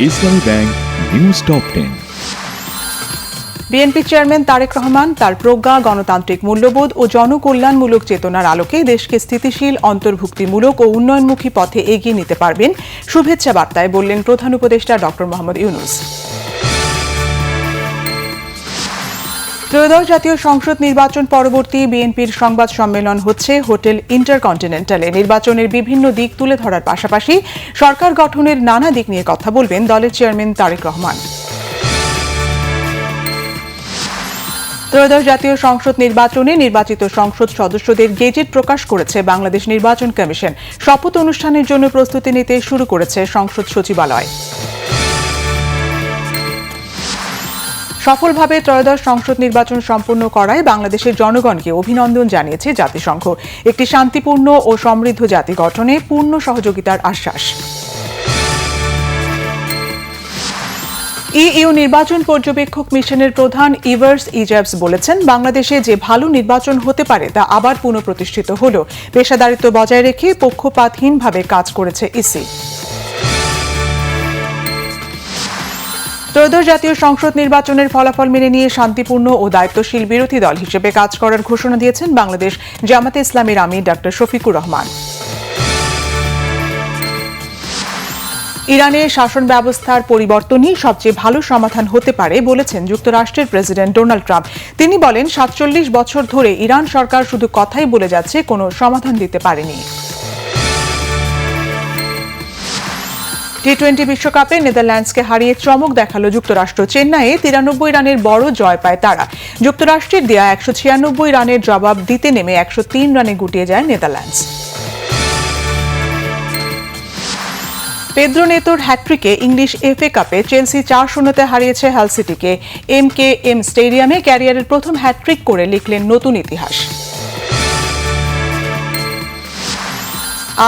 ইসলামী bank news top 10। BNP chairman Tarique Rahman তার প্রজ্ঞা, গণতান্ত্রিক মূল্যবোধ ও জনকল্যাণমূলক চেতনার আলোকে দেশকে স্থিতিশীল, অন্তর্ভুক্তিমূলক ও উন্নয়নমুখী পথে এগিয়ে নিতে পারবেন শুভেচ্ছা বার্তায় বললেন প্রধান উপদেষ্টা ডক্টর মোহাম্মদ ইউনূস। ত্রয়োদশ জাতীয় সংসদ নির্বাচন পরবর্তী বিএনপির সংবাদ সম্মেলন হচ্ছে হোটেল ইন্টারকন্টিনেন্টালে। নির্বাচনের বিভিন্ন দিক তুলে ধরার পাশাপাশি সরকার গঠনের নানা দিক নিয়ে কথা বলবেন দলের চেয়ারম্যান তারেক রহমান। ত্রয়োদশ জাতীয় সংসদ নির্বাচনে নির্বাচিত সংসদ সদস্যদের গেজেট প্রকাশ করেছে বাংলাদেশ নির্বাচন কমিশন। শপথ অনুষ্ঠানের জন্য প্রস্তুতি নিতে শুরু করেছে সংসদ সচিবালয়। সফলভাবে ত্রয়োদশ সংসদ নির্বাচন সম্পন্ন করায় বাংলাদেশের জনগণকে অভিনন্দন জানিয়েছে জাতিসংঘ। একটি শান্তিপূর্ণ ও সমৃদ্ধ জাতি গঠনে পূর্ণ সহযোগিতার আশ্বাস। ইইউ নির্বাচন পর্যবেক্ষক মিশনের প্রধান ইভার্স ইজাবস বলেছেন, বাংলাদেশে যে ভালো নির্বাচন হতে পারে তা আবার পুনঃপ্রতিষ্ঠিত হল। পেশাদারিত্ব বজায় রেখে পক্ষপাতহীনভাবে কাজ করেছে ইসি। ত্রয়োদশ জাতীয় সংসদ নির্বাচনের ফলাফল মেনে নিয়ে শান্তিপূর্ণ ও দায়িত্বশীল বিরোধী দল হিসেবে কাজ করার ঘোষণা দিয়েছেন বাংলাদেশ জামাতে ইসলামীর আমির ডক্টর শফিকুর রহমান। ইরানের শাসন ব্যবস্থার পরিবর্তনই সবচেয়ে ভালো সমাধান হতে পারে বলেছেন যুক্তরাষ্ট্রের প্রেসিডেন্ট ডোনাল্ড ট্রাম্প। তিনি বলেন, ৪৭ বছর ধরে ইরান সরকার শুধু কথাই বলে যাচ্ছে, কোনো সমাধান দিতে পারেনি। টি-20 বিশ্বকাপে নেদারল্যান্ডসকে হারিয়ে চমক দেখালো যুক্তরাষ্ট্র। চেন্নাইয়ে 93 রানের বড় জয় পায় তারা। যুক্তরাষ্ট্রের দেয়া 196 রানের জবাব দিতে নেমে 103 রানে গুটিয়ে যায় নেদারল্যান্ডস। পেদ্রো নেতোর হ্যাট্রিকে ইংলিশ এফএ কাপে চেলসি ৪-০তে হারিয়েছে হাল সিটিকে। এমকেএম স্টেডিয়ামে ক্যারিয়ারের প্রথম হ্যাট্রিক করে লিখলেন নতুন ইতিহাস।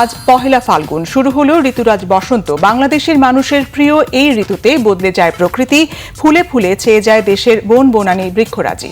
আজ পহেলা ফাল্গুন, শুরু হলো ঋতুরাজ বসন্ত। বাংলাদেশের মানুষের প্রিয় এই ঋতুতে বদলে যায় প্রকৃতি, ফুলে ফুলে ছেয়ে যায় দেশের বন বনানী বৃক্ষরাজি।